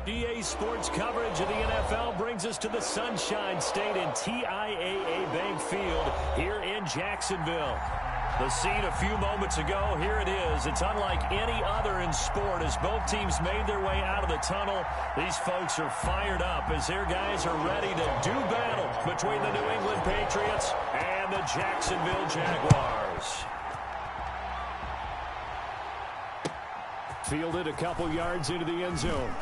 EA Sports coverage of the NFL brings us to the Sunshine State and TIAA Bank Field here in Jacksonville. The scene a few moments ago, here it is. It's unlike any other in sport as both teams made their way out of the tunnel. These folks are fired up as their guys are ready to do battle between the New England Patriots and the Jacksonville Jaguars. Fielded a couple yards into the end zone.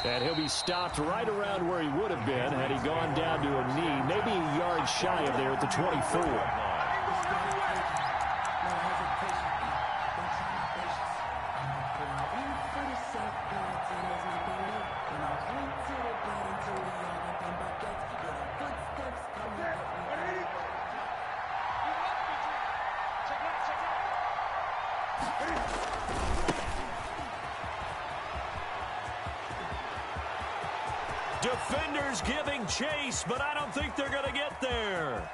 And he'll be stopped right around where he would have been had he gone down to a knee, maybe a yard shy of there at the 24. Defenders giving chase, but I don't think they're going to get there.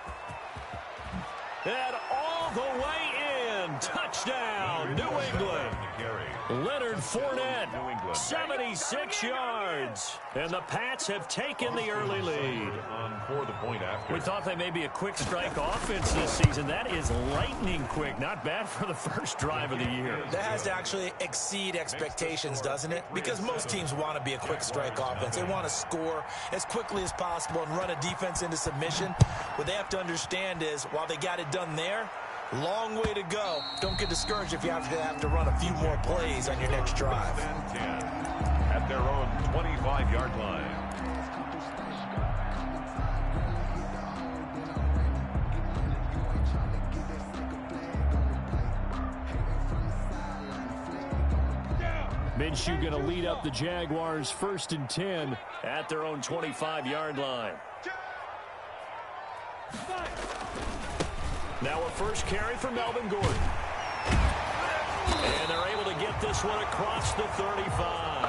And all the way in. Touchdown, New England. Leonard Fournette, 76 yards. And the Pats have taken the early lead. We thought they may be a quick strike offense this season. That is lightning quick. Not bad for the first drive of the year. That has to actually exceed expectations, doesn't it? Because most teams want to be a quick strike offense. They want to score as quickly as possible and run a defense into submission. What they have to understand is, while they got it done there, long way to go. Don't get discouraged if you have to run a few more plays on your next drive. At their own 25-yard line. Minshew going to lead up the Jaguars 1st and 10 at their own 25-yard line. Now a first carry for Melvin Gordon. And they're able to get this one across the 35.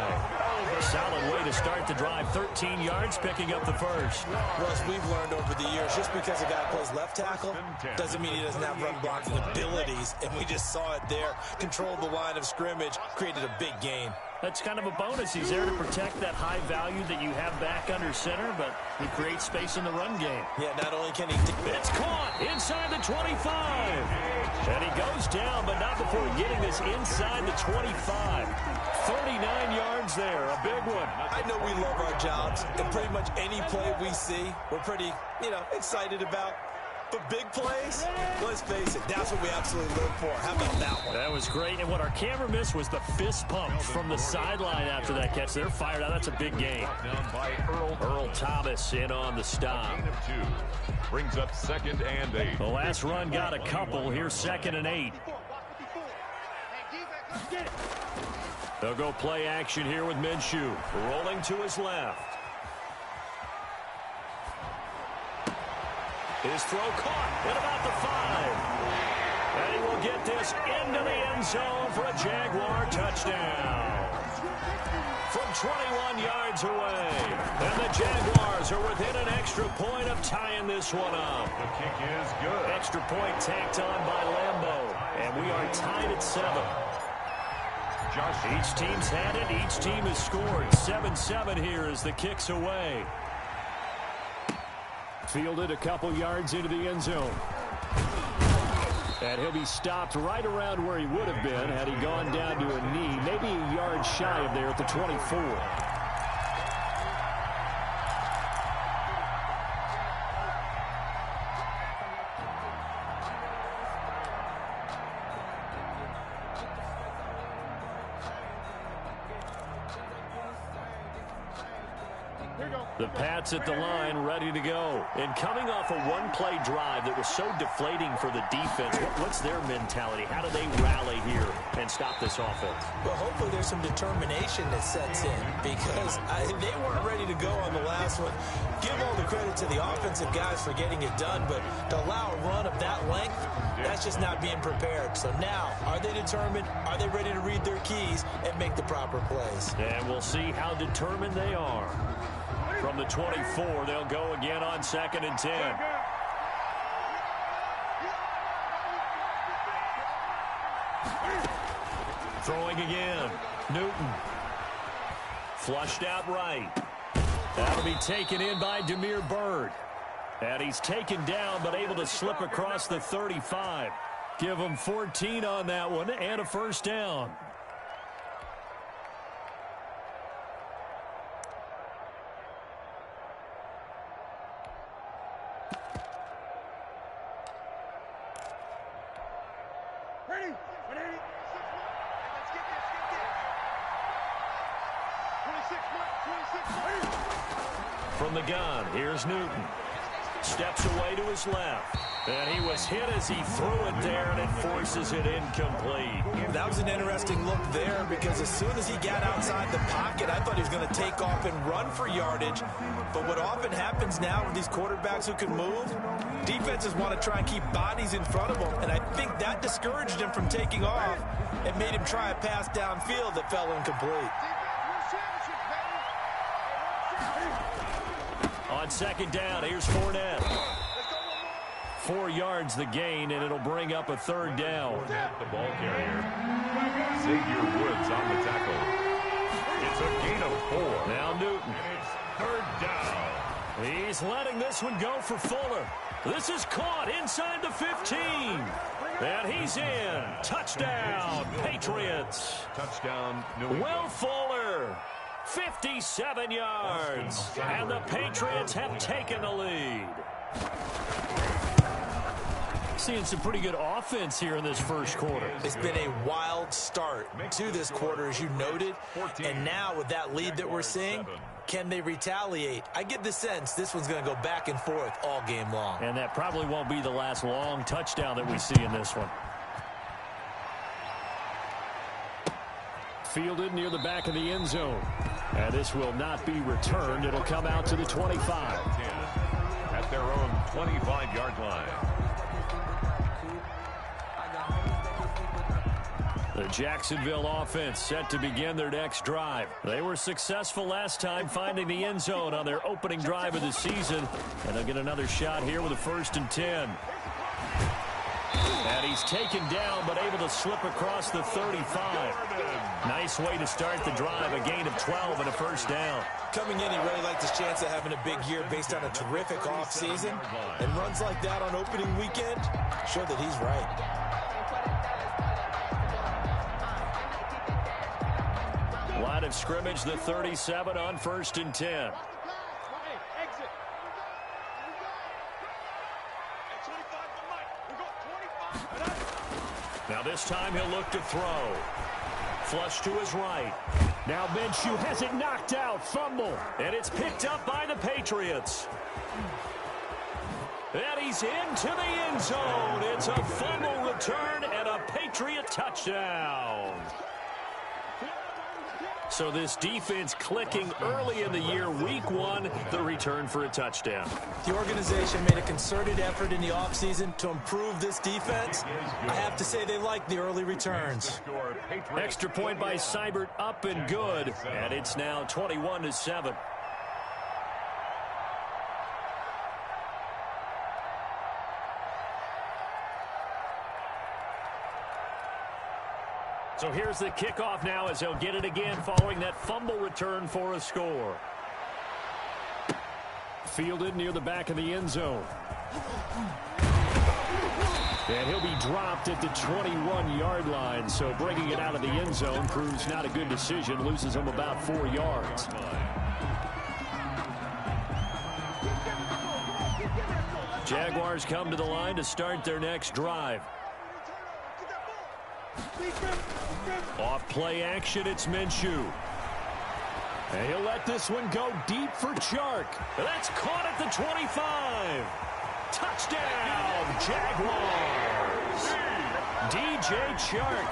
Solid way to start the drive. 13 yards, picking up the first. Russ, we've learned over the years, just because a guy plays left tackle doesn't mean he doesn't have run blocking abilities. And we just saw it there. Controlled the line of scrimmage, created a big gain. That's kind of a bonus. He's there to protect that high value that you have back under center, but he creates space in the run game. Yeah, not only can he... It's caught inside the 25. And he goes down, but not before getting this inside the 25. 39 yards there, a big one. I know we love our jobs, and pretty much any play we see, we're pretty, excited about. But big plays, let's face it, that's what we absolutely live for. How about that one? That was great, and what our camera missed was the fist pump from the sideline after that catch. They're fired out. That's a big gain. By Earl Thomas in on the stop. Brings up 2nd and 8. The last run got a couple. Here's 2nd and 8. They'll go play action here with Minshew. Rolling to his left. His throw caught at about the 5. And he will get this into the end zone for a Jaguar touchdown. From 21 yards away. And the Jaguars are within an extra point of tying this one up. The kick is good. Extra point tacked on by Lambeau. And we are tied at 7. Each team's had it. Each team has scored. 7-7 here as the kick's away. Fielded a couple yards into the end zone. And he'll be stopped right around where he would have been had he gone down to a knee, maybe a yard shy of there at the 24. The Pats at the line, ready to go. And coming off a one-play drive that was so deflating for the defense, what's their mentality? How do they rally here and stop this offense? Well, hopefully there's some determination that sets in because they weren't ready to go on the last one. Give all the credit to the offensive guys for getting it done, but to allow a run of that length, that's just not being prepared. So now, are they determined? Are they ready to read their keys and make the proper plays? And we'll see how determined they are. From the 24, they'll go again on 2nd and 10. Throwing again. Newton. Flushed out right. That'll be taken in by Demir Bird. And he's taken down, but able to slip across the 35. Give him 14 on that one and a first down. Ready? Let's get there. 26, ready? From the gun, here's Newton. Steps away to his left. And he was hit as he threw it there, and it forces it incomplete. That was an interesting look there because as soon as he got outside the pocket, I thought he was going to take off and run for yardage. But what often happens now with these quarterbacks who can move, defenses want to try and keep bodies in front of them. And I think that discouraged him from taking off and made him try a pass downfield that fell incomplete. On second down, here's Fournette. 4 yards the gain, and it'll bring up a third down. The ball carrier. Xavier Woods on the tackle. It's a gain of 4. Now Newton. And it's third down. He's letting this one go for Fuller. This is caught inside the 15. And he's in. Touchdown, Patriots. Touchdown, New England. Will Fuller. 57 yards. And the Patriots have taken the lead. Seeing some pretty good offense here in this first quarter. It's been a wild start to this quarter, as you noted. And now with that lead that we're seeing, can they retaliate? I get the sense this one's going to go back and forth all game long. And that probably won't be the last long touchdown that we see in this one. Fielded near the back of the end zone. And this will not be returned. It'll come out to the 25. At their own 25-yard line. The Jacksonville offense set to begin their next drive. They were successful last time finding the end zone on their opening drive of the season. And they'll get another shot here with a 1st and 10. And he's taken down, but able to slip across the 35. Nice way to start the drive, a gain of 12 and a first down. Coming in, he really liked his chance of having a big year based on a terrific offseason. And runs like that on opening weekend show that he's right. Line of scrimmage, the 37 on 1st and 10. Now this time he'll look to throw. Flush to his right. Now Minshew has it knocked out. Fumble. And it's picked up by the Patriots. And he's into the end zone. It's a fumble return and a Patriot touchdown. So this defense clicking early in the year. Week 1, the return for a touchdown. The organization made a concerted effort in the offseason to improve this defense. I have to say they like the early returns. Extra point by Seibert, up and good. And it's now 21-7. So here's the kickoff now as they'll get it again following that fumble return for a score. Fielded near the back of the end zone. And he'll be dropped at the 21-yard line. So bringing it out of the end zone proves not a good decision. Loses him about 4 yards. Jaguars come to the line to start their next drive. Off play action, it's Minshew. And he'll let this one go deep for Chark. That's caught at the 25. Touchdown, Jaguars. DJ Chark,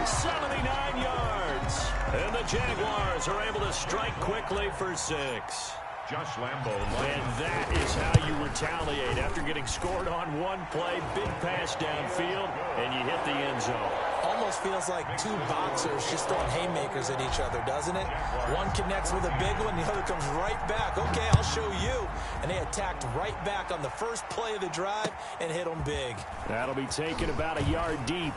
79 yards. And the Jaguars are able to strike quickly for 6. Josh Lambo. And that is how you retaliate after getting scored on one play. Big pass downfield, and you hit the end zone. Almost feels like two boxers just throwing haymakers at each other, doesn't it? One connects with a big one, the other comes right back. Okay, I'll show you. And they attacked right back on the first play of the drive and hit them big. That'll be taken about a yard deep.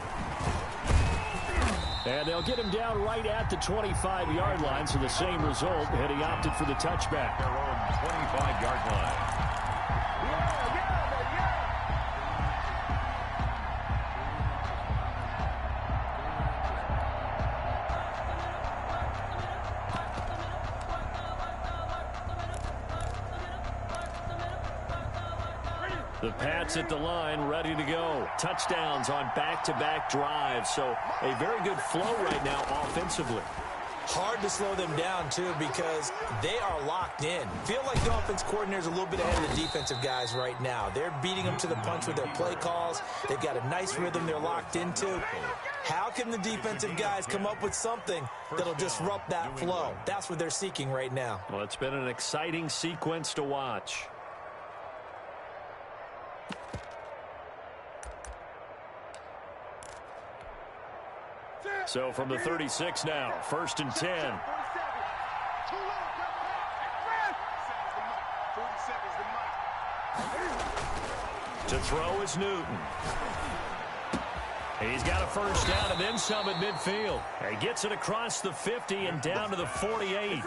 And they'll get him down right at the 25-yard line, so the same result, and he opted for the touchback. Their own 25-yard line. The Pats at the line, ready to go. Touchdowns on back-to-back drives, so a very good flow right now offensively. Hard to slow them down, too, because they are locked in. Feel like the offense coordinator's a little bit ahead of the defensive guys right now. They're beating them to the punch with their play calls. They've got a nice rhythm they're locked into. How can the defensive guys come up with something that'll disrupt that flow? That's what they're seeking right now. Well, it's been an exciting sequence to watch. So from the 36 now, 1st and 10. To throw is Newton. He's got a first down and then some at midfield. He gets it across the 50 and down to the 48.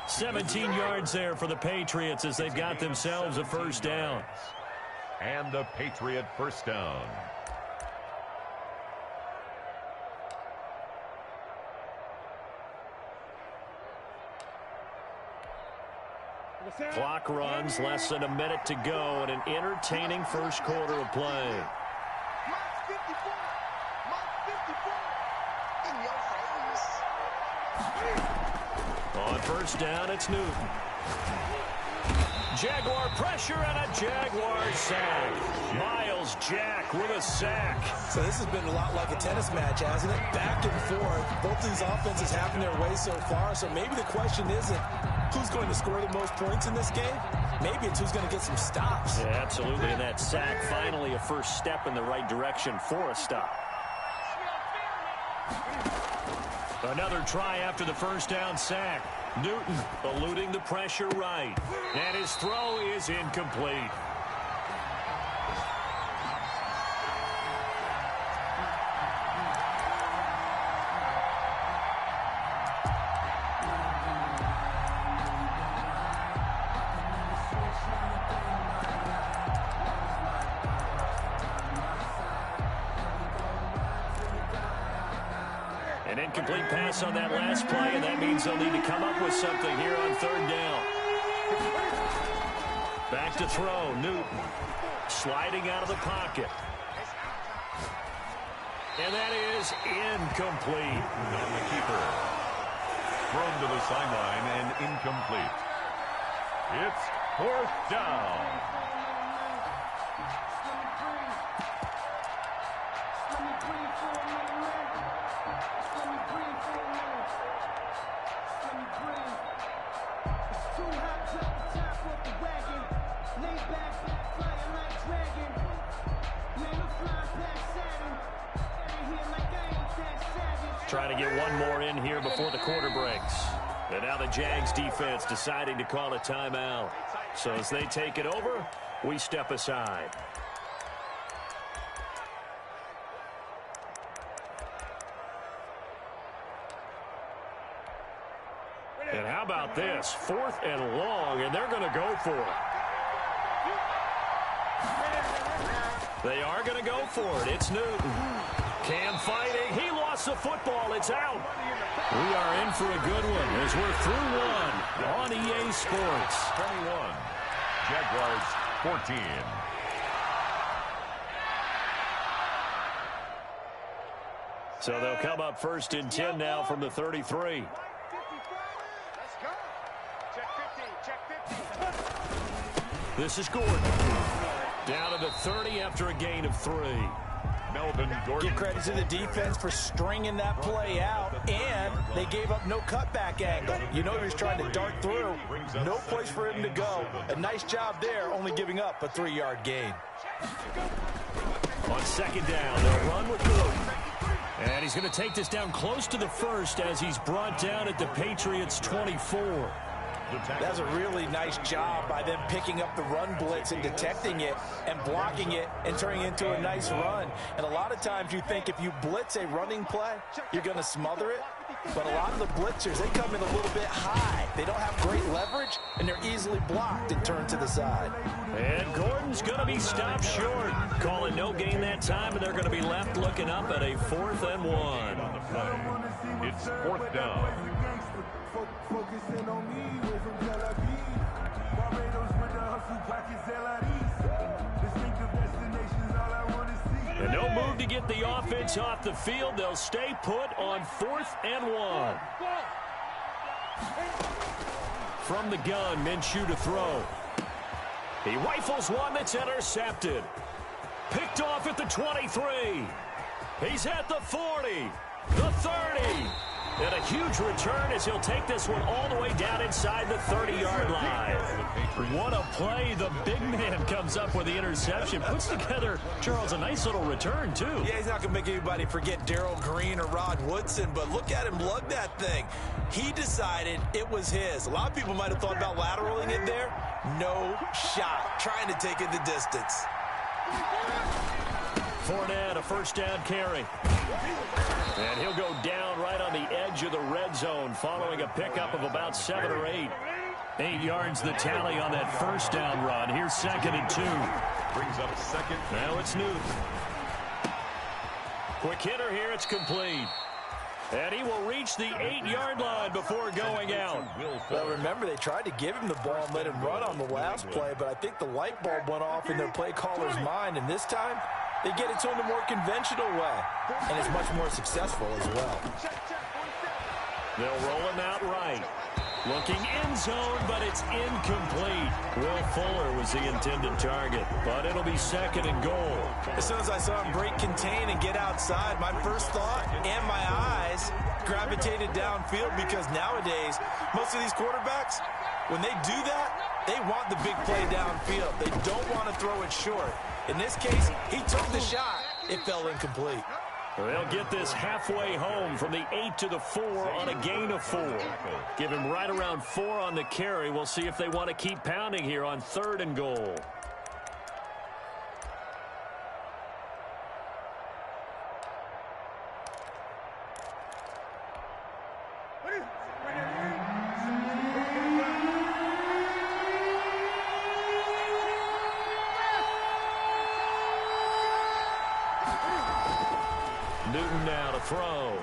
17 yards there for the Patriots as they've got themselves a first down. And the Patriot first down. Clock runs, less than a minute to go, and an entertaining first quarter of play. On first down, it's Newton. Jaguar pressure and a Jaguar sack. Miles Jack with a sack. So this has been a lot like a tennis match, hasn't it? Back and forth. Both these offenses having their way so far. So maybe the question isn't who's going to score the most points in this game. Maybe it's who's going to get some stops. Yeah, absolutely. And that sack, finally a first step in the right direction for a stop. Another try after the first down sack. Newton eluding the pressure right. And his throw is incomplete. An incomplete pass on that last play, and that means they'll need to come up with something here on third down. Back to throw, Newton. Sliding out of the pocket. And that is incomplete. On the keeper. Thrown to the sideline and incomplete. It's fourth down. Trying to get one more in here before the quarter breaks. And now the Jags defense deciding to call a timeout. So as they take it over, we step aside. And how about this? 4th and long, and they're going to go for it. They are going to go for it. It's Newton. Cam fighting. He lost the football. It's out. We are in for a good one as we're through one on EA Sports. 21. Jaguars 14. So they'll come up 1st and 10 now from the 33. This is Gordon. Down to the 30 after a gain of 3. Melvin Gordon. Give credit to the defense for stringing that play out, and they gave up no cutback angle. You know he was trying to dart through. No place for him to go. A nice job there, only giving up a 3-yard gain. On 2nd down, they'll run with Gordon. And he's going to take this down close to the 1st as he's brought down at the Patriots' 24. the tackle. That's a really nice job by them picking up the run blitz and detecting it and blocking it and turning it into a nice run. And a lot of times you think if you blitz a running play, you're going to smother it. But a lot of the blitzers, they come in a little bit high. They don't have great leverage, and they're easily blocked and turned to the side. And Gordon's going to be stopped short. Calling no gain that time, and they're going to be left looking up at a 4th and 1. On the play. It's 4th down. And no move to get the offense off the field. They'll stay put on 4th and 1. From the gun, Minshew to throw. He rifles one that's intercepted. Picked off at the 23. He's at the 40, the 30. And a huge return as he'll take this one all the way down inside the 30-yard line. What a play. The big man comes up with the interception. Puts together, Charles, a nice little return, too. Yeah, he's not going to make anybody forget Darrell Green or Rod Woodson, but look at him lug that thing. He decided it was his. A lot of people might have thought about lateraling it there. No shot. Trying to take it the distance. Fournette, a 1st down carry. And he'll go down right on the edge of the red zone following a pickup of about 7 or 8. 8 yards the tally on that 1st down run. Here's 2nd and 2. Brings up 2nd. Now it's Newton. Quick hitter here. It's complete. And he will reach the 8-yard line before going out. Well, remember, they tried to give him the ball and let him run on the last play, but I think the light bulb went off in their play caller's mind, and this time they get it to him the more conventional way, and it's much more successful as well. They'll roll him out right. Looking end zone, but it's incomplete. Will Fuller was the intended target, but it'll be 2nd and goal. As soon as I saw him break contain and get outside, my first thought and my eyes gravitated downfield, because nowadays, most of these quarterbacks, when they do that, they want the big play downfield. They don't want to throw it short. In this case, he took the shot. It fell incomplete. They'll get this halfway home from the 8 to the 4 on a gain of 4. Give him right around 4 on the carry. We'll see if they want to keep pounding here on 3rd and goal. Newton now to throw.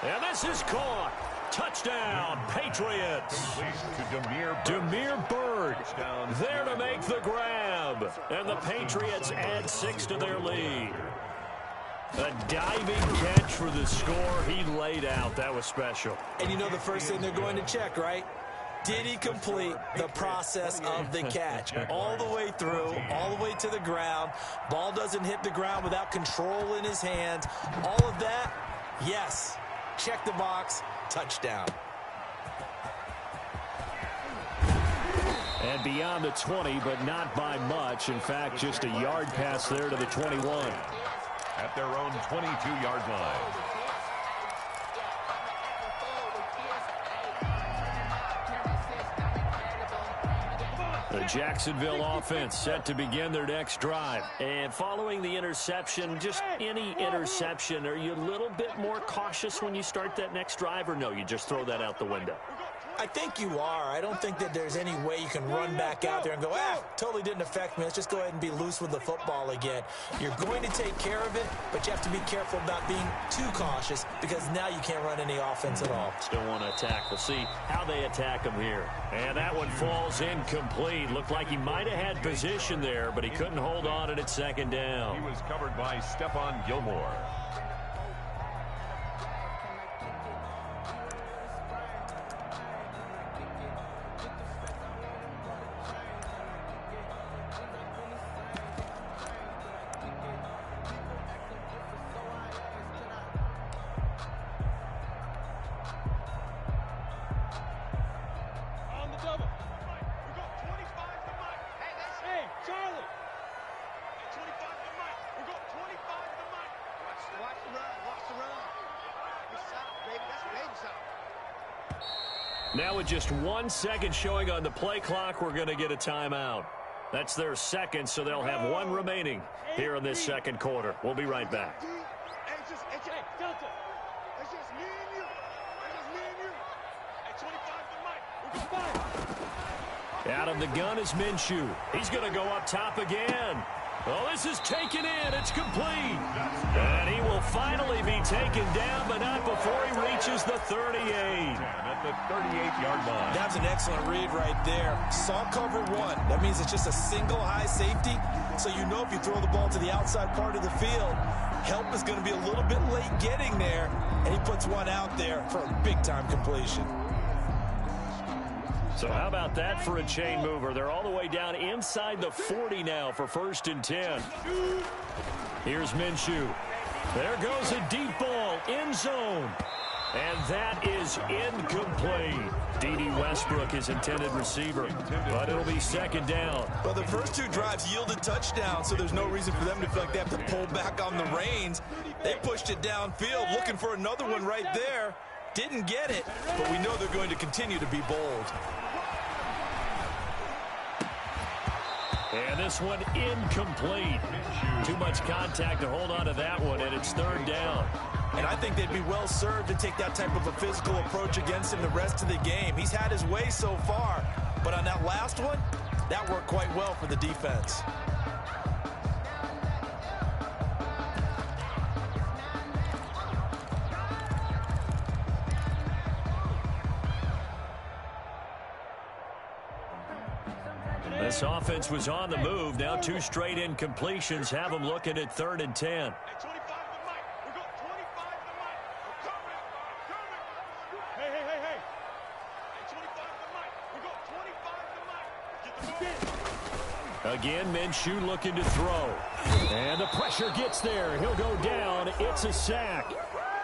And this is caught. Touchdown, Patriots. Demir Bird there to make the grab. And the Patriots add 6 to their lead. A diving catch for the score. He laid out. That was special. And you know the first thing they're going to check, right? Did he complete the process of the catch? All the way through, all the way to the ground. Ball doesn't hit the ground without control in his hands. All of that, yes. Check the box, touchdown. And beyond the 20, but not by much. In fact, just a yard pass there to the 21. At their own 22-yard line. The Jacksonville offense set to begin their next drive. And following the interception, just any interception, are you a little bit more cautious when you start that next drive, or no, you just throw that out the window? I think you are. I don't think that there's any way you can run back out there and go, totally didn't affect me. Let's just go ahead and be loose with the football again. You're going to take care of it, but you have to be careful about being too cautious, because now you can't run any offense at all. Still want to attack. We'll see how they attack him here. And that one falls incomplete. Looked like he might have had position there, but he couldn't hold on it at 2nd down. He was covered by Stephon Gilmore. Now with just 1 second showing on the play clock, we're going to get a timeout. That's their second, so they'll have one remaining here in this second quarter. We'll be right back. Out of the gun is Minshew. He's going to go up top again. Oh, this is taken in. It's complete. And he will finally be taken down, but not before he reaches the 38. At the 38-yard line. That's an excellent read right there. Saw cover one. That means it's just a single high safety. So you know if you throw the ball to the outside part of the field, help is going to be a little bit late getting there. And he puts one out there for a big-time completion. So how about that for a chain mover? They're all the way down inside the 40 now for 1st and 10. Here's Minshew. There goes a deep ball, end zone. And that is incomplete. D.D. Westbrook is intended receiver, but it'll be second down. Well, the first two drives yielded touchdowns, so there's no reason for them to feel like they have to pull back on the reins. They pushed it downfield, looking for another one right there. Didn't get it, but we know they're going to continue to be bold. And this one incomplete. Too much contact to hold on to that one, and it's 3rd down. And I think they'd be well served to take that type of a physical approach against him the rest of the game. He's had his way so far, but on that last one, that worked quite well for the defense. This offense was on the move. Now 2 straight incompletions have them looking at 3rd and 10. Again, Minshew looking to throw. And the pressure gets there. He'll go down. It's a sack.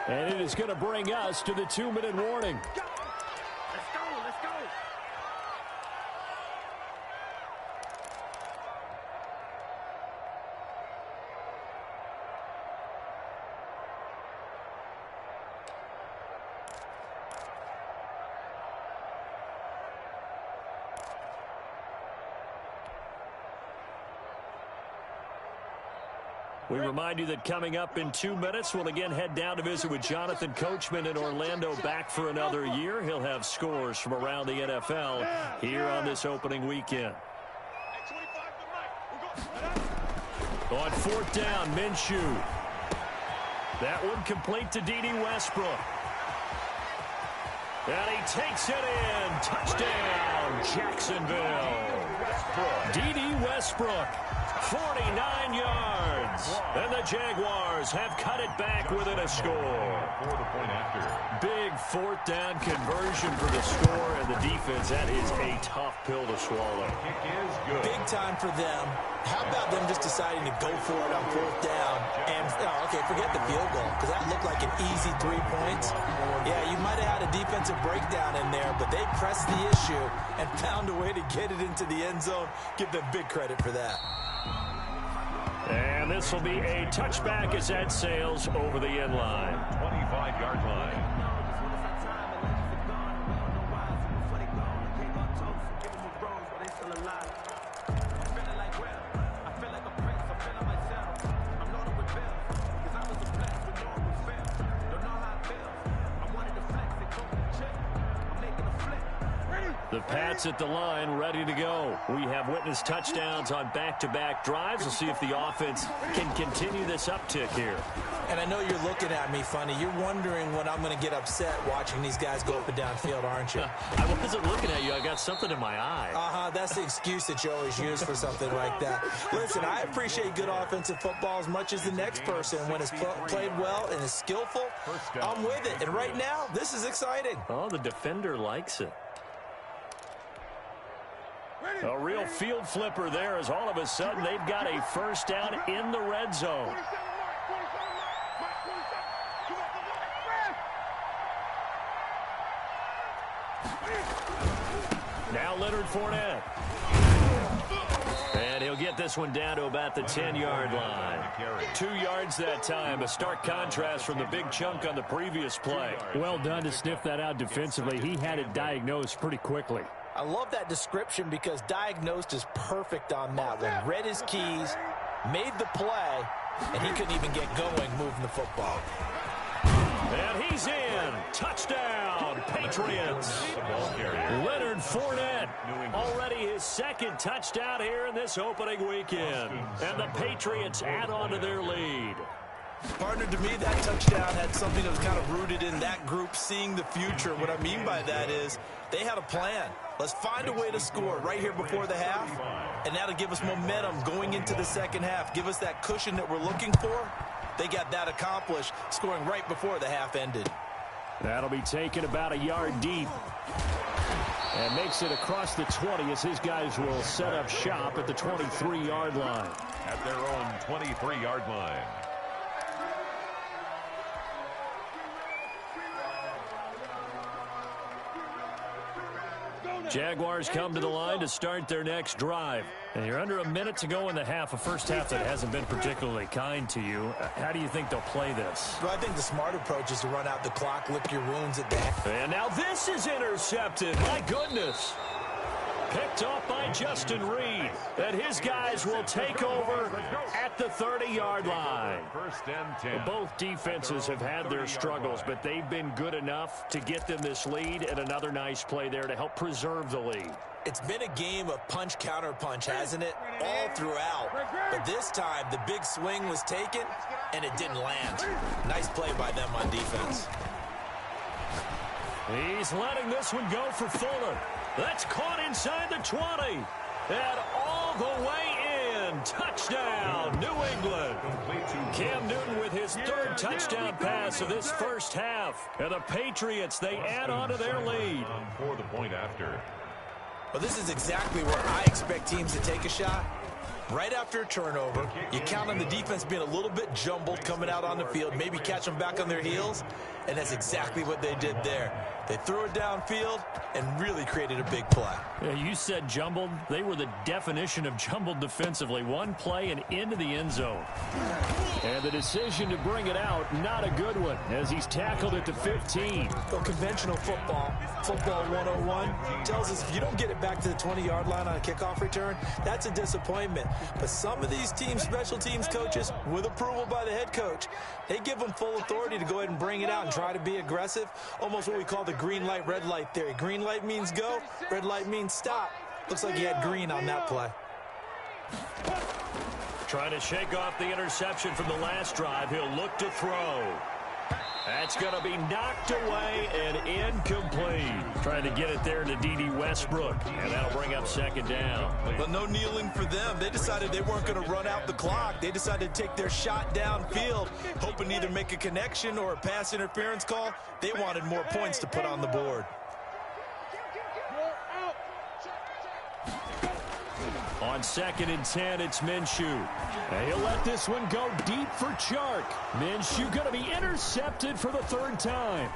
And it is going to bring us to the 2-minute warning. We remind you that coming up in 2 minutes, we'll again head down to visit with Jonathan Coachman in Orlando, back for another year. He'll have scores from around the NFL here on this opening weekend. On 4th down, Minshew. That one complete to D.D. Westbrook. And he takes it in. Touchdown, Jacksonville. D.D. Westbrook, 49 yards. And the Jaguars have cut it back within a score. For the point after. Big 4th down conversion for the score, and the defense, that is a tough pill to swallow. Kick is good. Big time for them. How about them just deciding to go for it on 4th down? And, okay, forget the field goal, because that looked like an easy 3 points. Yeah, you might have had a defensive breakdown in there, but they pressed the issue and found a way to get it into the end zone. Give them big credit for that. And this will be a touchback as that sails over the end line. 25-yard line. The Pats at the line, ready to go. We have witnessed touchdowns on back-to-back drives. We'll see if the offense can continue this uptick here. And I know you're looking at me funny. You're wondering when I'm going to get upset watching these guys go up and down field, aren't you? I wasn't looking at you. I got something in my eye. That's the excuse that you always use for something like that. Listen, I appreciate good offensive football as much as the next person. When it's played well and is skillful, I'm with it. And right now, this is exciting. Oh, the defender likes it. A real field flipper there, as all of a sudden they've got a 1st down in the red zone. Now Leonard Fournette. And he'll get this one down to about the 10-yard line. 2 yards that time, a stark contrast from the big chunk on the previous play. Well done to sniff that out defensively. He had it diagnosed pretty quickly. I love that description because diagnosed is perfect on that one. Read his keys, made the play, and he couldn't even get going moving the football. And he's in. Touchdown, Patriots. Leonard Fournette, already his second touchdown here in this opening weekend. And the Patriots add on to their lead. Partner, to me, that touchdown had something that was kind of rooted in that group seeing the future. What I mean by that is they had a plan. Let's find a way to score right here before the half, and that'll give us momentum going into the second half. Give us that cushion that we're looking for. They got that accomplished, scoring right before the half ended. That'll be taken about a yard deep. And makes it across the 20 as his guys will set up shop at the 23-yard line. At their own 23-yard line. Jaguars come to the line to start their next drive. And you're under a minute to go in the half, a first half that hasn't been particularly kind to you. How do you think they'll play this? Well, I think the smart approach is to run out the clock, lick your wounds at that. And now this is intercepted. My goodness. Picked off by Justin Reed. And his guys will take over at the 30-yard line. First and 10. Both defenses have had their struggles, but they've been good enough to get them this lead, and another nice play there to help preserve the lead. It's been a game of punch-counter-punch, hasn't it? All throughout. But this time, the big swing was taken, and it didn't land. Nice play by them on defense. He's letting this one go for Fuller. That's caught inside the 20. And all the way in. Touchdown, New England. Cam Newton with his third touchdown pass of this first half. And the Patriots, they add on to their lead. For the point after. Well, this is exactly where I expect teams to take a shot. Right after a turnover, you count on the defense being a little bit jumbled coming out on the field, maybe catch them back on their heels, and that's exactly what they did there. They threw it downfield and really created a big play. Yeah, you said jumbled. They were the definition of jumbled defensively. One play and into the end zone. And the decision to bring it out, not a good one, as he's tackled at the 15. Well, conventional football 101, tells us if you don't get it back to the 20-yard line on a kickoff return, that's a disappointment. But some of these teams, special teams coaches, with approval by the head coach, they give them full authority to go ahead and bring it out and try to be aggressive, almost what we call the green light, red light theory. Green light means go, red light means stop. Looks like he had green on that play. Trying to shake off the interception from the last drive. He'll look to throw. That's going to be knocked away and incomplete. Trying to get it there to D.D. Westbrook, and that'll bring up second down. But no kneeling for them. They decided they weren't going to run out the clock. They decided to take their shot downfield, hoping to either make a connection or a pass interference call. They wanted more points to put on the board. On 2nd and 10, it's Minshew. And he'll let this one go deep for Chark. Minshew going to be intercepted for the third time.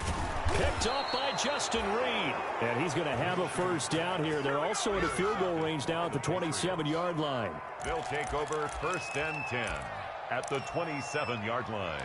Picked off by Justin Reed. And he's going to have a first down here. They're also in a field goal range now at the 27-yard line. They'll take over 1st and 10 at the 27-yard line.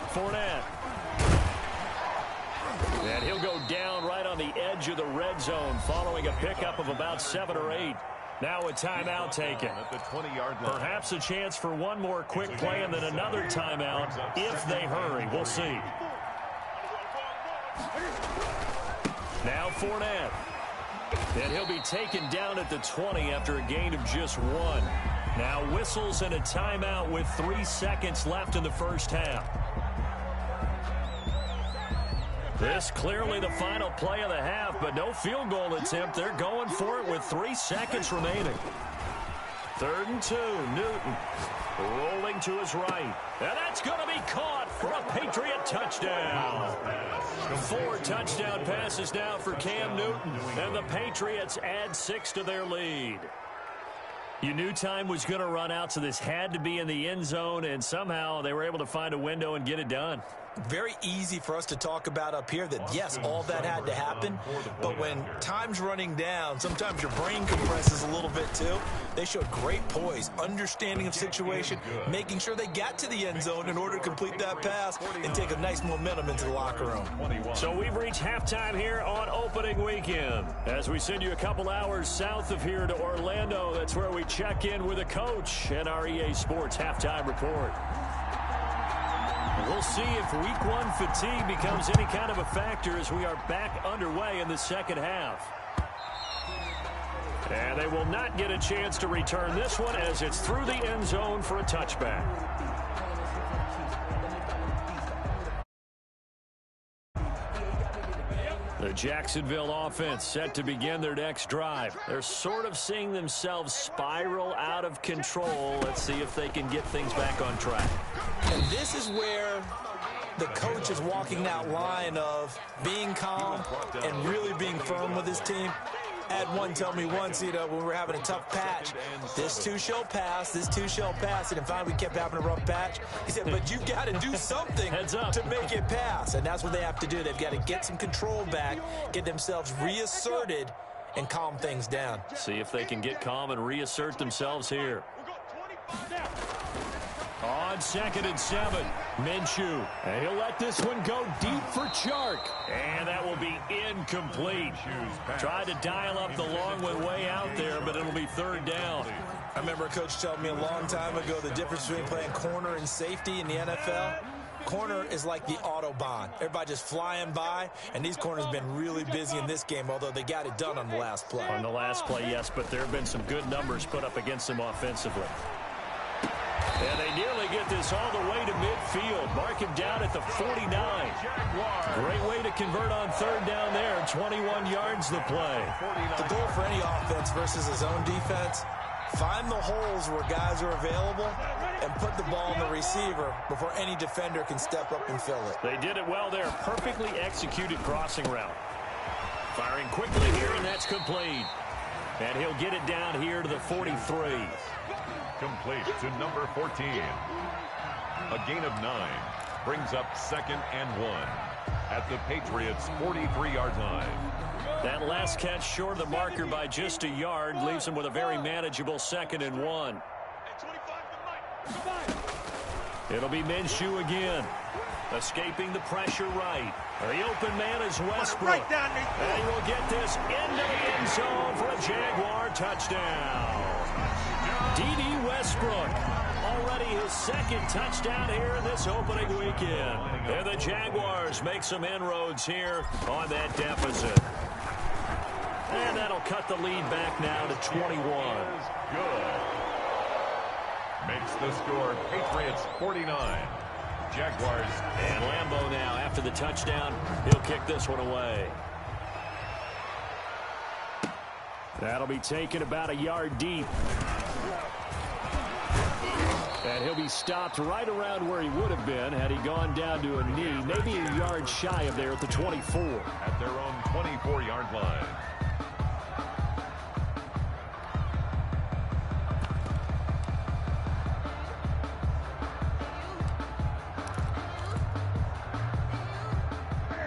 Fournette. And he'll go down right on the edge of the red zone following a pickup of about 7 or 8. Now a timeout taken. At the 20-yard line. Perhaps a chance for one more quick play and then another timeout if they hurry. We'll see. Now Fournette. And he'll be taken down at the 20 after a gain of just 1. Now whistles and a timeout with 3 seconds left in the first half. This clearly the final play of the half, but no field goal attempt. They're going for it with 3 seconds remaining. 3rd and 2, Newton rolling him to his right. And that's going to be caught for a Patriot touchdown. 4 touchdown passes now for Cam Newton. And the Patriots add 6 to their lead. You knew time was going to run out, so this had to be in the end zone, and somehow they were able to find a window and get it done. Very easy for us to talk about up here that, yes, all that had to happen, but when time's running down, sometimes your brain compresses a little bit too. They showed great poise, understanding of situation, making sure they got to the end zone in order to complete that pass and take a nice momentum into the locker room. So we've reached halftime here on opening weekend. As we send you a couple hours south of here to Orlando, that's where we check in with a coach and our EA Sports halftime report. We'll see if week 1 fatigue becomes any kind of a factor as we are back underway in the second half. And they will not get a chance to return this one as it's through the end zone for a touchback. The Jacksonville offense set to begin their next drive. They're sort of seeing themselves spiral out of control. Let's see if they can get things back on track. And this is where the coach is walking that line of being calm and really being firm with his team. I had one tell me once, when we were having a tough patch, this too shall pass, this too shall pass. And finally we kept having a rough patch. He said, but you've got to do something to make it pass. And that's what they have to do. They've got to get some control back, get themselves reasserted, and calm things down. See if they can get calm and reassert themselves here. On 2nd and 7, Minshew. And he'll let this one go deep for Chark. And that will be incomplete. Tried to dial up the long one way out there, but it'll be 3rd down. I remember a coach telling me a long time ago the difference between playing corner and safety in the NFL. Corner is like the Autobahn. Everybody just flying by, and these corners have been really busy in this game, although they got it done on the last play. On the last play, yes, but there have been some good numbers put up against them offensively. And they nearly get this all the way to midfield. Mark him down at the 49. Great way to convert on 3rd down there. 21 yards the play. The goal for any offense versus his own defense, find the holes where guys are available and put the ball in the receiver before any defender can step up and fill it. They did it well there. Perfectly executed crossing route. Firing quickly here, and that's complete. And he'll get it down here to the 43. Complete to number 14. A gain of 9 brings up 2nd and 1 at the Patriots' 43-yard line. That last catch short of the marker by just a yard leaves him with a very manageable 2nd and 1. It'll be Minshew again. Escaping the pressure right. The open man is Westbrook. And he will get this into the end zone for a Jaguar touchdown. D.D. Westbrook, already his 2nd touchdown here in this opening weekend. And the Jaguars make some inroads here on that deficit. And that'll cut the lead back now to 21. Good. Makes the score Patriots 49. Jaguars. And Lambeau now, after the touchdown, he'll kick this one away. That'll be taken about a yard deep. And he'll be stopped right around where he would have been had he gone down to a knee, maybe a yard shy of there at the 24. At their own 24-yard line.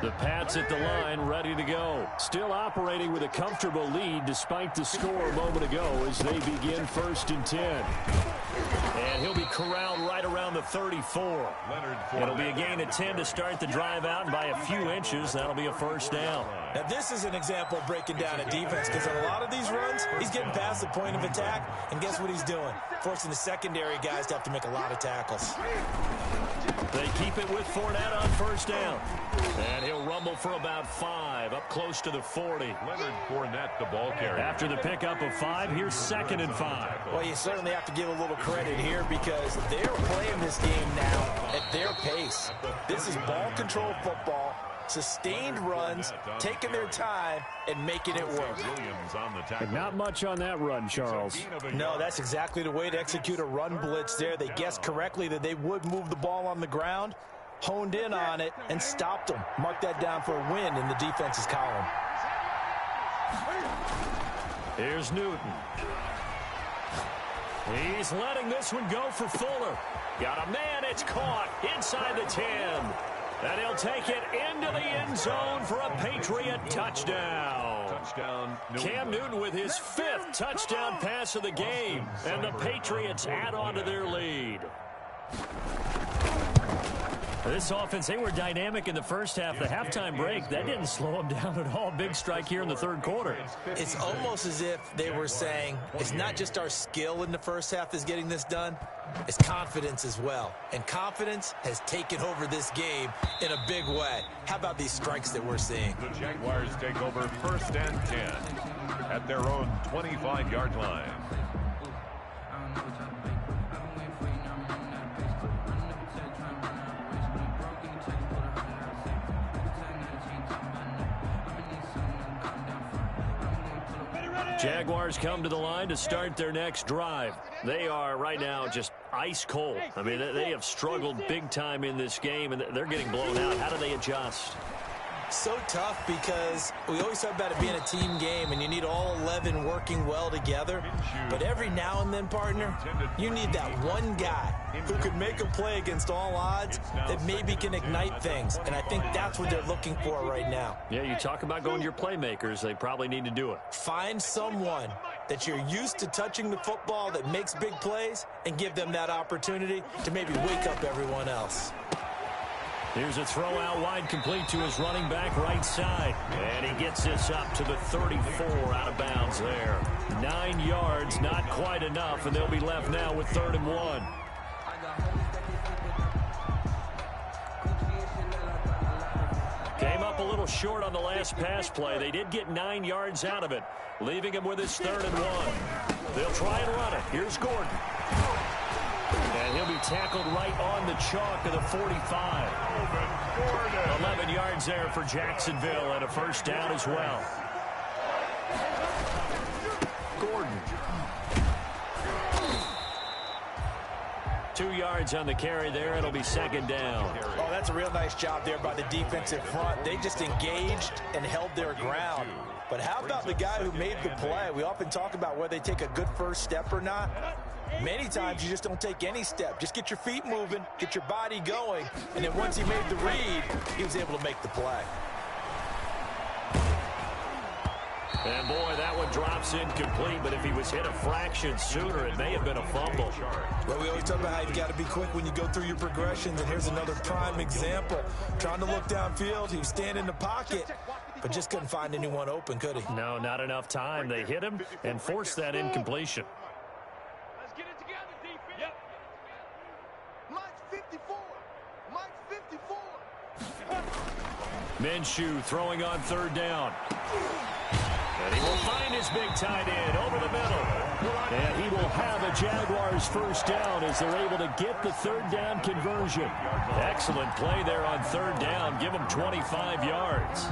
The Pats at the line, ready to go. Still operating with a comfortable lead despite the score a moment ago as they begin 1st and 10. And he'll be corralled right around the 34. It'll be a gain of 10 to start the drive out, and by a few inches, that'll be a 1st down. Now, this is an example of breaking down a defense, because on a lot of these runs, he's getting past the point of attack, and guess what he's doing? Forcing the secondary guys to have to make a lot of tackles. They keep it with Fournette on 1st down. And he'll rumble for about 5, up close to the 40. Leonard Fournette, the ball carrier. After the pickup of 5, here's 2nd and 5. Well, you certainly have to give a little credit here because they're playing this game now at their pace. This is ball control football. sustained runs, taking their time, and making it work. But not much on that run, Charles. No, that's exactly the way to execute a run blitz there. They guessed correctly that they would move the ball on the ground, honed in on it, and stopped them. Mark that down for a win in the defense's column. Here's Newton. He's letting this one go for Fuller. Got a man, it's caught inside the 10. And he'll take it into the end zone for a Patriot touchdown. Cam Newton with his 5th touchdown pass of the game. And the Patriots add on to their lead. This offense, they were dynamic in the first half. The halftime break, that didn't slow them down at all. Big strike here in the third quarter. It's almost as if they were saying, it's not just our skill in the first half that's getting this done, it's confidence as well. And confidence has taken over this game in a big way. How about these strikes that we're seeing? The Jaguars take over 1st and 10 at their own 25-yard line. Jaguars come to the line to start their next drive. They are right now just ice cold. I mean, they have struggled big time in this game, and they're getting blown out. How do they adjust? So tough because we always talk about it being a team game and you need all 11 working well together. But every now and then, partner, you need that one guy who could make a play against all odds that maybe can ignite things. And I think that's what they're looking for right now. Yeah, you talk about going to your playmakers. They probably need to do it. Find someone that you're used to touching the football that makes big plays and give them that opportunity to maybe wake up everyone else. Here's a throw out wide, complete to his running back right side. And he gets this up to the 34, out of bounds there. 9 yards, not quite enough, and they'll be left now with 3rd and 1. Came up a little short on the last pass play. They did get 9 yards out of it, leaving him with his 3rd and 1. They'll try and run it. Here's Gordon. And he'll be tackled right on the chalk of the 45. 11 yards there for Jacksonville and a 1st down as well. Gordon. 2 yards on the carry there. It'll be 2nd down. Oh, that's a real nice job there by the defensive front. They just engaged and held their ground. But how about the guy who made the play? We often talk about whether they take a good first step or not. Many times you just don't take any step. Just get your feet moving, get your body going, and then once he made the read, he was able to make the play. And boy, that one drops incomplete, but if he was hit a fraction sooner, it may have been a fumble. Well, we always talk about how you've got to be quick when you go through your progressions, and here's another prime example. Trying to look downfield, he was standing in the pocket, but just couldn't find anyone open, could he? No, not enough time. They hit him and forced that incompletion. Let's get it together, defense. Yep. Mike's 54. Mike's 54. Minshew throwing on 3rd down. And he will find his big tight end over the middle. And he will have a Jaguars 1st down as they're able to get the 3rd down conversion. Excellent play there on 3rd down. Give him 25 yards.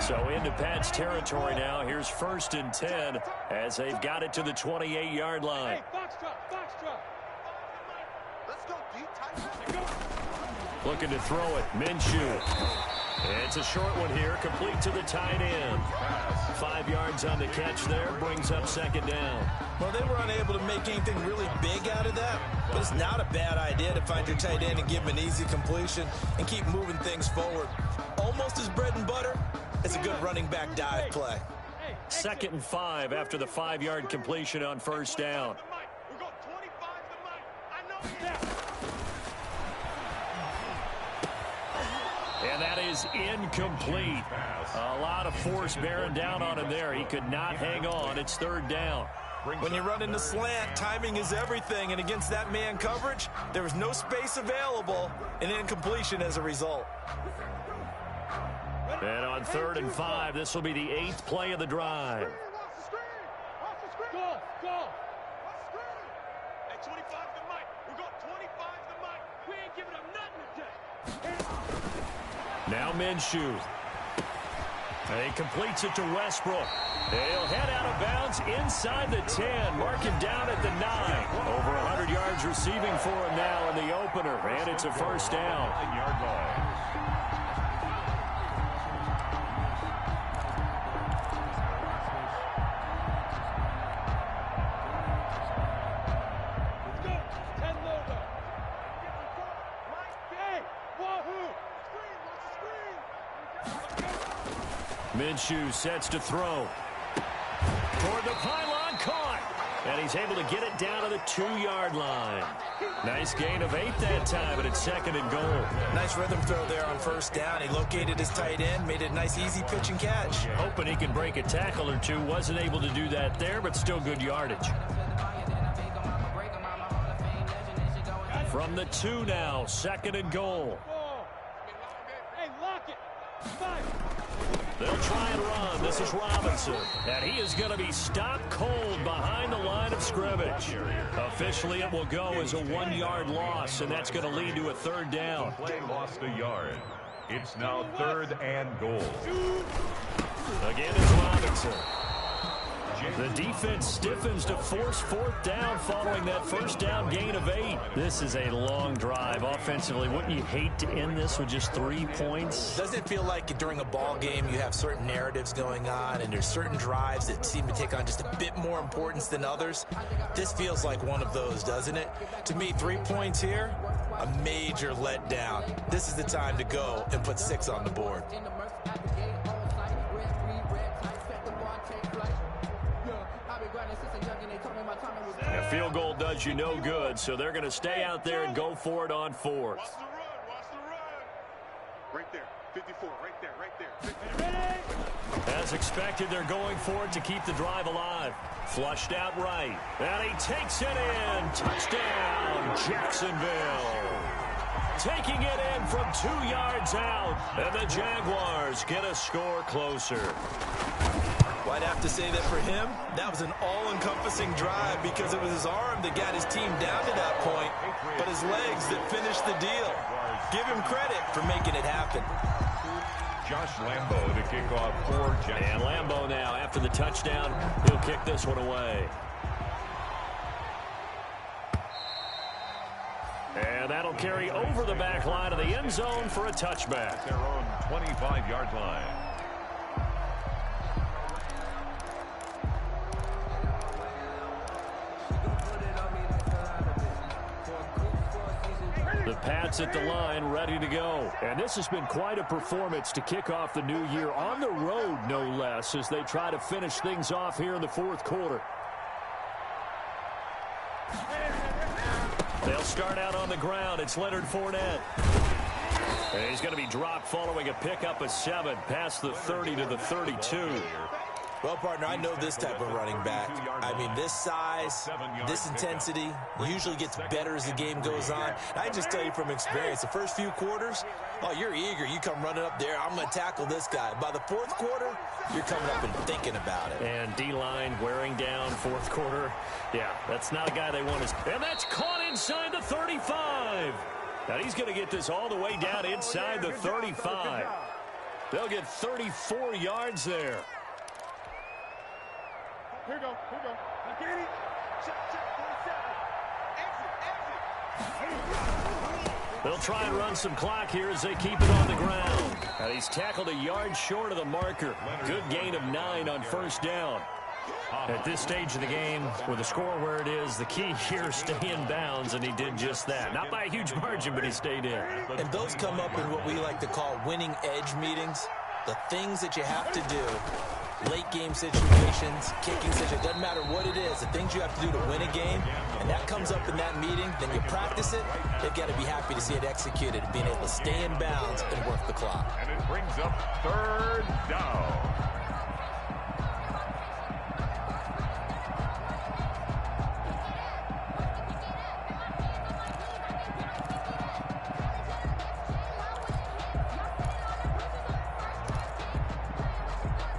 So into Pat's territory now. Here's 1st and 10 as they've got it to the 28-yard line. Hey, Foxtrot. Let's go, D. Tight. Go. Looking to throw it. Minshew. It's a short one here, complete to the tight end. 5 yards on the catch there, brings up 2nd down. Well, they were unable to make anything really big out of that, but it's not a bad idea to find your tight end and give him an easy completion and keep moving things forward. Almost as bread and butter as a good running back dive play. 2nd and 5 after the 5-yard completion on 1st down. We're going 25 to Mike. I know that. And that is incomplete. A lot of force bearing down on him there. He could not hang on. It's 3rd down. When you run into slant, timing is everything. And against that man coverage, there was no space available and incompletion as a result. And on 3rd and 5, this will be the 8th play of the drive. Go. Hey, 25 to Mike. Now Minshew. He completes it to Westbrook. He'll head out of bounds inside the 10. Mark him down at the 9. Over 100 yards receiving for him now in the opener. And it's a first down. 9-yard line. Minshew sets to throw. Toward the pylon, caught. And he's able to get it down to the 2-yard line. Nice gain of 8 that time, but it's 2nd and goal. Nice rhythm throw there on first down. He located his tight end, made it a nice, easy pitch and catch. Hoping he can break a tackle or two. Wasn't able to do that there, but still good yardage. From the 2 now, 2nd and goal. Hey, lock it. Five. They'll try and run. This is Robinson. And he is going to be stopped cold behind the line of scrimmage. Officially, it will go as a 1-yard loss, and that's going to lead to a 3rd down. The play lost a yard. It's now 3rd and goal. Again, it's Robinson. The defense stiffens to force 4th down following that first down gain of 8. This is a long drive offensively. Wouldn't you hate to end this with just 3 points? Doesn't it feel like during a ball game you have certain narratives going on and there's certain drives that seem to take on just a bit more importance than others? This feels like one of those, doesn't it? To me, 3 points here, a major letdown. This is the time to go and put 6 on the board. A field goal does you no good, so they're going to stay out there and go for it on 4th. Watch the run. Watch the run. Right there. 54. Right there. Right there. As expected, they're going for it to keep the drive alive. Flushed out right. And he takes it in. Touchdown, Jacksonville. Taking it in from 2 yards out. And the Jaguars get a score closer. Well, I'd have to say that for him, that was an all-encompassing drive because it was his arm that got his team down to that point, but his legs that finished the deal. Give him credit for making it happen. Josh Lambo to kick off for Jacksonville. And Lambo now, after the touchdown, he'll kick this one away. And that'll carry over the back line of the end zone for a touchback. Their own 25-yard line. The Pats at the line, ready to go. And this has been quite a performance to kick off the new year on the road, no less, as they try to finish things off here in the 4th quarter. They'll start out on the ground. It's Leonard Fournette. And he's going to be dropped following a pickup of 7 past the 30 to the 32. Well, partner, I know this type of running back. I mean, this size, this intensity usually gets better as the game goes on. I just tell you from experience, the first few quarters, oh, you're eager. You come running up there, I'm going to tackle this guy. By the 4th quarter, you're coming up and thinking about it. And D-line wearing down 4th quarter. Yeah, that's not a guy they want to... And that's caught inside the 35. Now he's going to get this all the way down inside the 35. They'll get 34 yards there. Here we go. Here we go. I get it. Check, 47. Exit. They'll try and run some clock here as they keep it on the ground. And he's tackled a yard short of the marker. Good gain of 9 on first down. At this stage of the game, with the score where it is, the key here is stay in bounds, and he did just that. Not by a huge margin, but he stayed in. And those come up in what we like to call winning edge meetings. The things that you have to do. Late game situations, kicking situations, doesn't matter what it is, the things you have to do to win a game, and that comes up in that meeting, then you practice it, they've got to be happy to see it executed, being able to stay in bounds and work the clock. And it brings up 3rd down.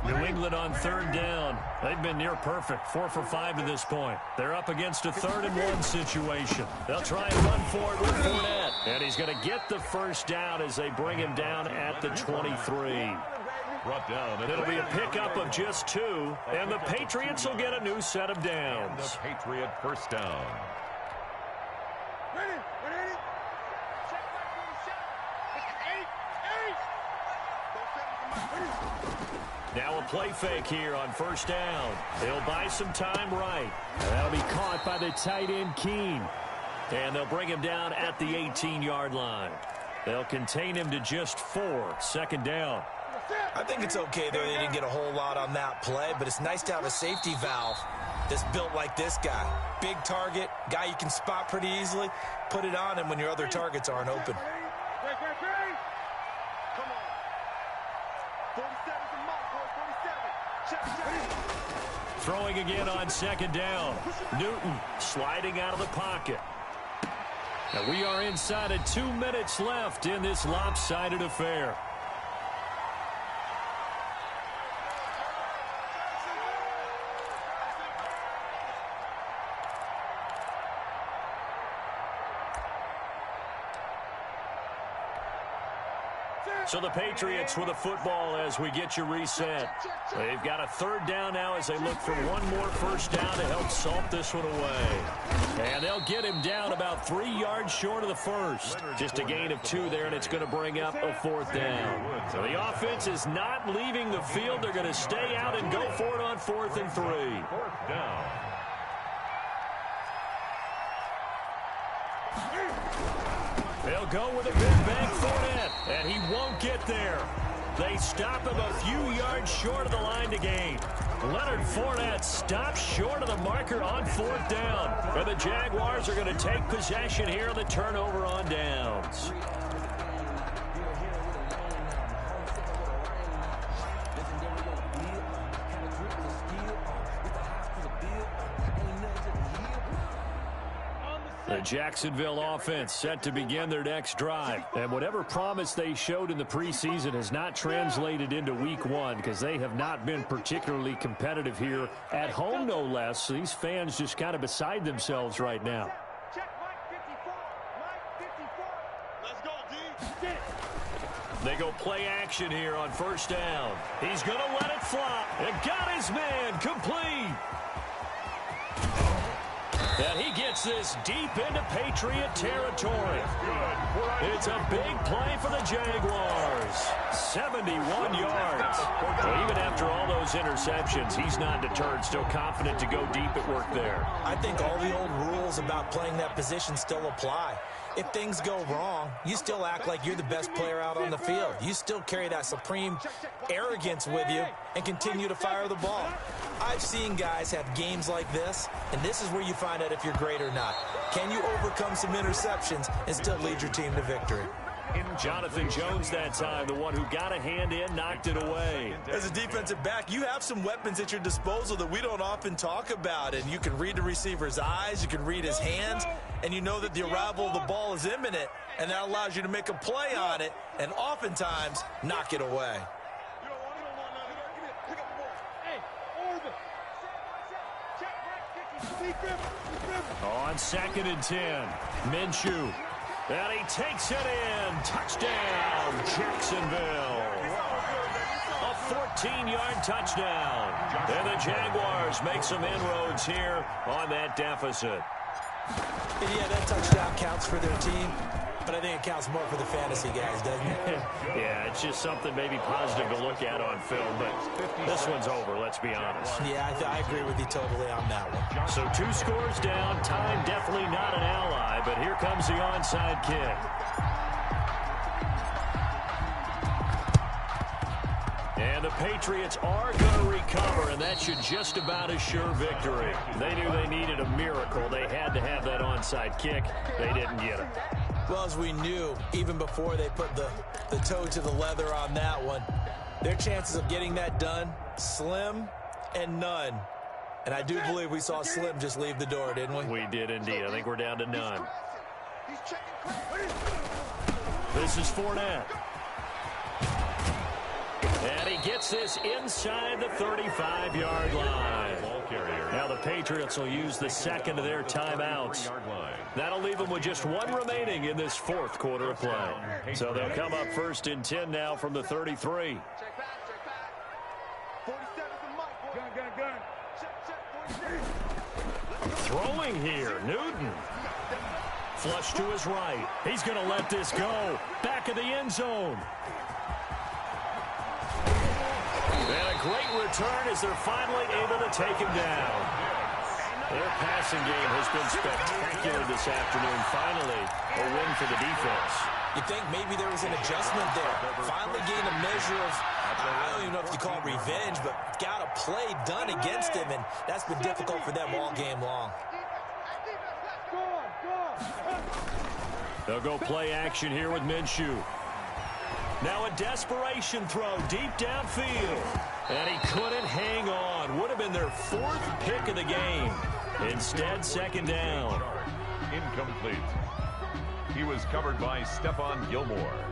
New England on 3rd down. They've been near perfect. 4 for 5 to this point. They're up against a 3rd and 1 situation. They'll try and run for it with Fournette. And he's going to get the first down as they bring him down at the 23. Brought down. It'll be a pickup of just 2, and the Patriots will get a new set of downs. The Patriot first down. Ready? Now a play fake here on first down. They'll buy some time right. That'll be caught by the tight end, Keene. And they'll bring him down at the 18-yard line. They'll contain him to just 4, second down. I think it's okay there. They didn't get a whole lot on that play, but it's nice to have a safety valve that's built like this guy. Big target, guy you can spot pretty easily. Put it on him when your other targets aren't open. Come on. 47's a mark, boy. 47. Check. Throwing again on second down. Newton sliding out of the pocket. And we are inside of 2 minutes left in this lopsided affair. So the Patriots with a football as we get you reset. They've got a third down now as they look for one more first down to help salt this one away. And they'll get him down about 3 yards short of the first. Just a gain of 2 there, and it's going to bring up a fourth down. So the offense is not leaving the field. They're going to stay out and go for it on 4th and 3. Fourth down. They'll go with a big bank Fournette, and he won't get there. They stop him a few yards short of the line to gain. Leonard Fournette stops short of the marker on 4th down. And the Jaguars are going to take possession here on the turnover on downs. The Jacksonville offense set to begin their next drive. And whatever promise they showed in the preseason has not translated into week 1 because they have not been particularly competitive here at home, no less. So these fans just kind of beside themselves right now. Check Mike 54. Let's go, D. They go play action here on first down. He's going to let it fly. And got his man complete. And he gets this deep into Patriot territory. It's a big play for the Jaguars. 71 yards. Well, even after all those interceptions, he's not deterred, still confident to go deep at work there. I think all the old rules about playing that position still apply. If things go wrong, you still act like you're the best player out on the field. You still carry that supreme arrogance with you and continue to fire the ball. I've seen guys have games like this, and this is where you find out if you're great or not. Can you overcome some interceptions and still lead your team to victory? Jonathan Jones that time, the one who got a hand in, knocked it away. As a defensive back, you have some weapons at your disposal that we don't often talk about, and you can read the receiver's eyes, you can read his hands, and you know that the arrival of the ball is imminent, and that allows you to make a play on it and oftentimes knock it away. On 2nd and 10, Minshew. And he takes it in. Touchdown, Jacksonville. A 14-yard touchdown. And the Jaguars make some inroads here on that deficit. And yeah, that touchdown counts for their team, but I think it counts more for the fantasy guys, doesn't it? Yeah, it's just something maybe positive to look at on film, but this one's over, let's be honest. Yeah, I agree with you totally on that one. So 2 scores down, time definitely not an ally, but here comes the onside kick. And the Patriots are going to recover, and that should just about assure victory. They knew they needed a miracle. They had to have that onside kick. They didn't get it. Well, as we knew, even before they put the toe to the leather on that one, their chances of getting that done, slim and none. And I do believe we saw Slim just leave the door, didn't we? We did indeed. I think we're down to none. This is Fournette. And he gets this inside the 35-yard line. Now the Patriots will use the second of their timeouts. That'll leave them with just one remaining in this fourth quarter of play. So they'll come up 1st and 10 now from the 33. Check back. 47's the mic. Gun. Check. Throwing here, Newton. Flush to his right. He's going to let this go. Back of the end zone. And a great return as they're finally able to take him down. Their passing game has been spectacular this afternoon. Finally, a win for the defense. You think maybe there was an adjustment there. Finally gained a measure of, I don't even know if you call it revenge, but got a play done against him, and that's been difficult for them all game long. They'll go play action here with Minshew. Now a desperation throw deep downfield. And he couldn't hang on. Would have been their 4th pick of the game. Instead, 2nd down. Incomplete. He was covered by Stephon Gilmore.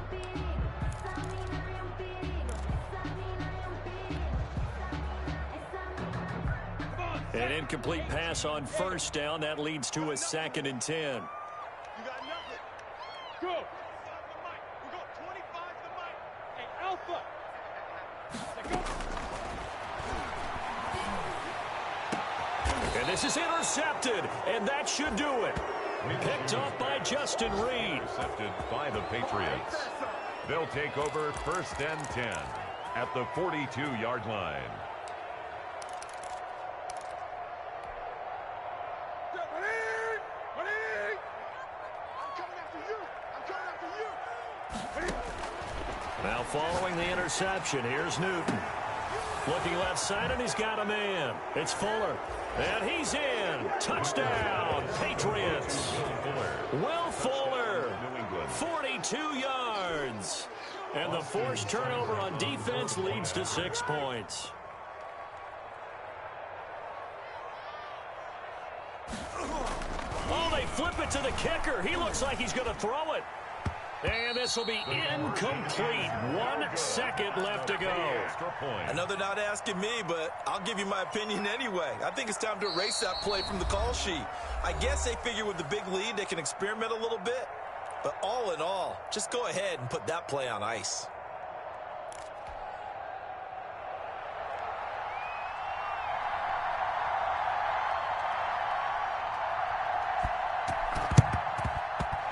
An incomplete pass on 1st down. That leads to a 2nd and 10. You got nothing. Go. We got 25 the mic. Hey, Alpha. And this is intercepted, and that should do it. Picked off by Justin Reed. Intercepted by the Patriots. They'll take over 1st and 10 at the 42-yard line. Now following the interception, here's Newton. Looking left side, and he's got a man. It's Fuller. And he's in. Touchdown, Patriots. Will Fuller, 42 yards. And the forced turnover on defense leads to 6 points. Oh, they flip it to the kicker. He looks like he's going to throw it. And this will be incomplete. 1 second left to go. Another not asking me, but I'll give you my opinion anyway. I think it's time to erase that play from the call sheet. I guess they figure with the big lead they can experiment a little bit. But all in all, just go ahead and put that play on ice.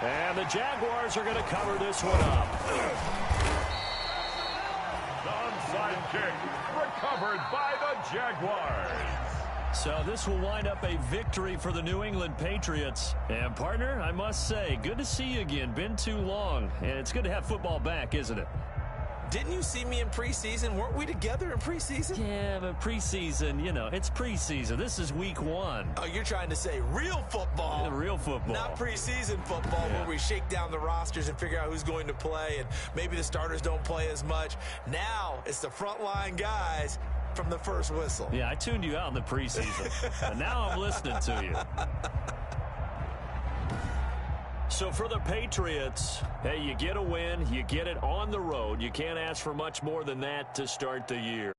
And the Jaguars are going to cover this one up. The onside kick recovered by the Jaguars. So this will wind up a victory for the New England Patriots. And partner, I must say, good to see you again. Been too long. And it's good to have football back, isn't it? Didn't you see me in preseason? Weren't we together in preseason? Yeah, but preseason, you know, it's preseason. This is week 1. Oh, you're trying to say real football. Yeah, real football. Not preseason football where we shake down the rosters and figure out who's going to play, and maybe the starters don't play as much. Now it's the frontline guys from the first whistle. Yeah, I tuned you out in the preseason. And now I'm listening to you. So for the Patriots, hey, you get a win, you get it on the road. You can't ask for much more than that to start the year.